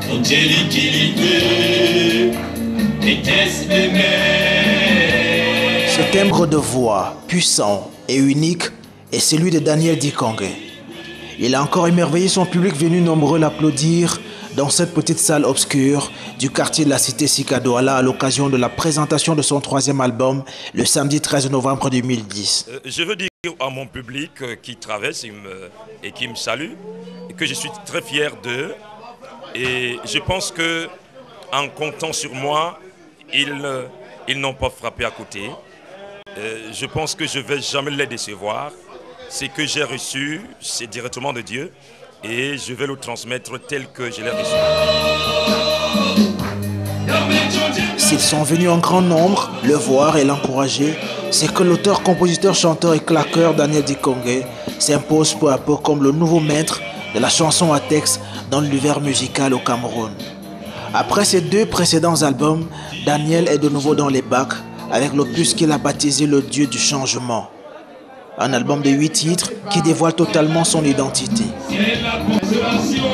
Ce timbre de voix puissant et unique est celui de Daniel Dikongé. Il a encore émerveillé son public venu nombreux l'applaudir dans cette petite salle obscure du quartier de la cité Sika Douala à l'occasion de la présentation de son 3e album le samedi 13 novembre 2010. Je veux dire à mon public qui traverse et qui me salue que je suis très fier d'eux et je pense que en comptant sur moi, ils n'ont pas frappé à côté. Je pense que je ne vais jamais les décevoir. Ce que j'ai reçu, c'est directement de Dieu et je vais le transmettre tel que je l'ai reçu. S'ils sont venus en grand nombre, le voir et l'encourager, c'est que l'auteur, compositeur, chanteur et claqueur Daniel Dikongé s'impose peu à peu comme le nouveau maître de la chanson à texte dans l'univers musical au Cameroun. Après ses 2 précédents albums, Daniel est de nouveau dans les bacs avec l'opus qu'il a baptisé le Dieu du changement. Un album de 8 titres qui dévoile totalement son identité. C'est la consolation,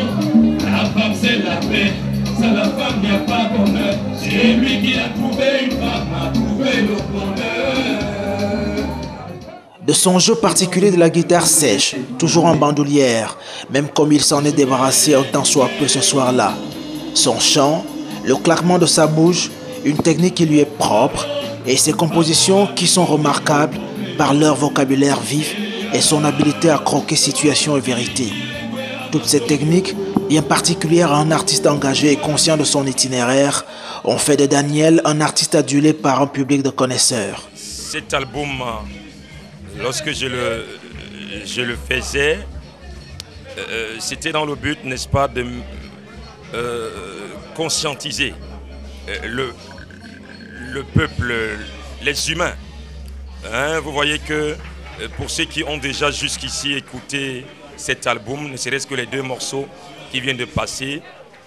la femme c'est la paix, sans la femme il n'y a pas bonheur. C'est lui qui a trouvé une femme, a trouvé le bonheur. De son jeu particulier de la guitare sèche, toujours en bandoulière, même comme il s'en est débarrassé un tant soit peu ce soir-là. Son chant, le claquement de sa bouche, une technique qui lui est propre et ses compositions qui sont remarquables par leur vocabulaire vif et son habileté à croquer situation et vérité. Toutes ces techniques, bien particulières à un artiste engagé et conscient de son itinéraire, ont fait de Daniel un artiste adulé par un public de connaisseurs. Cet album, lorsque je le faisais, c'était dans le but, n'est-ce pas, de conscientiser le peuple, les humains. Vous voyez que pour ceux qui ont déjà jusqu'ici écouté cet album, ne serait-ce que les 2 morceaux qui viennent de passer,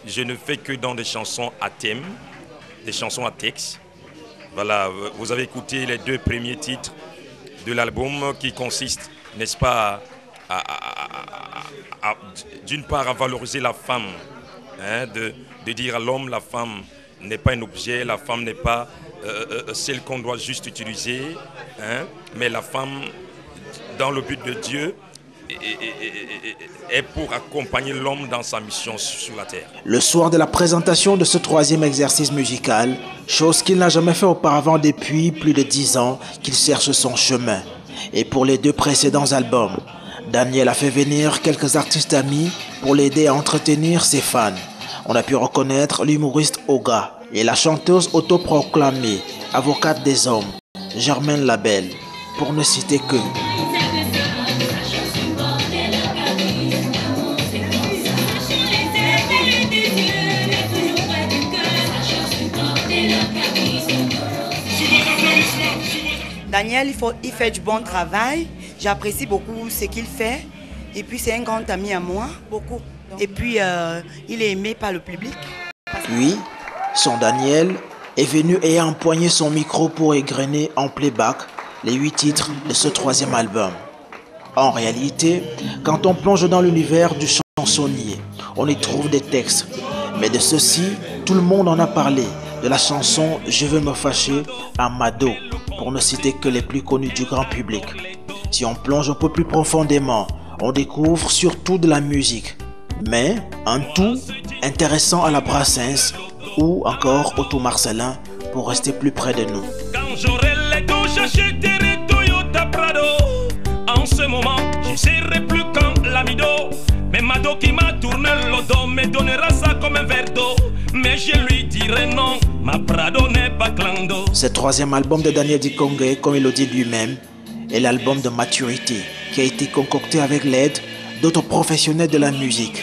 je ne fais que dans des chansons à thème, des chansons à texte. Voilà, vous avez écouté les 2 premiers titres de l'album qui consistent, n'est-ce pas, d'une part à valoriser la femme, de dire à l'homme, la femme n'est pas un objet, la femme n'est pas celle qu'on doit juste utiliser, mais la femme, dans le but de Dieu, est pour accompagner l'homme dans sa mission sur la terre. Le soir de la présentation de ce 3e exercice musical, chose qu'il n'a jamais fait auparavant depuis plus de 10 ans qu'il cherche son chemin. Et pour les 2 précédents albums, Daniel a fait venir quelques artistes amis pour l'aider à entretenir ses fans. On a pu reconnaître l'humoriste Oga et la chanteuse autoproclamée, avocate des hommes, Germaine Labelle, pour ne citer que. Daniel, il fait du bon travail. J'apprécie beaucoup ce qu'il fait. Et puis c'est un grand ami à moi, beaucoup. Et puis il est aimé par le public. Puis, son Daniel est venu et a empoigné son micro pour égrener en playback les 8 titres de ce 3e album. En réalité, quand on plonge dans l'univers du chansonnier, on y trouve des textes. Mais de ceci, tout le monde en a parlé. De la chanson « Je veux me fâcher » à Mado, pour ne citer que les plus connus du grand public. Si on plonge un peu plus profondément, on découvre surtout de la musique. Mais un tout intéressant à la Brassens ou encore Otto Marcellin pour rester plus près de nous. Quand j'aurai les dons, j'achèterai Toyota Prado. En ce moment, je ne serai plus qu'un lamido. Mais Mado qui m'a tourné le dos me donnera ça comme un verre d'eau. Mais je lui dirai non, ma Prado n'est pas clando. Ce 3e album de Daniel Dikongé, comme il le dit lui-même, est l'album de maturité qui a été concocté avec l'aide d'autres professionnels de la musique.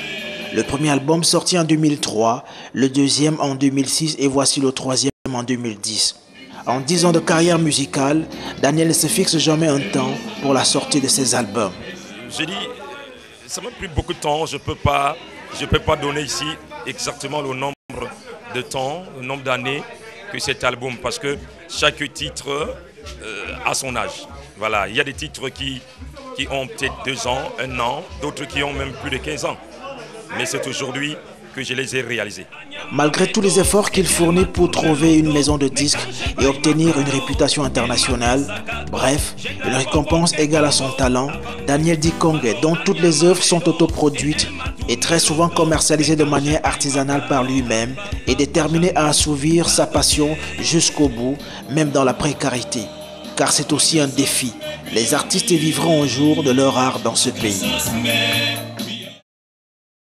Le premier album sorti en 2003, le 2e en 2006 et voici le 3e en 2010. En 10 ans de carrière musicale, Daniel ne se fixe jamais un temps pour la sortie de ses albums. J'ai dit, ça m'a pris beaucoup de temps, je peux pas donner ici exactement le nombre de temps, le nombre d'années que cet album, parce que chaque titre a son âge. Voilà, il y a des titres qui ont peut-être 2 ans, 1 an, d'autres qui ont même plus de 15 ans. Mais c'est aujourd'hui que je les ai réalisés. Malgré tous les efforts qu'il fournit pour trouver une maison de disques et obtenir une réputation internationale, bref, une récompense égale à son talent, Daniel Dikongé, dont toutes les œuvres sont autoproduites et très souvent commercialisées de manière artisanale par lui-même, est déterminé à assouvir sa passion jusqu'au bout, même dans la précarité. Car c'est aussi un défi. Les artistes vivront un jour de leur art dans ce pays.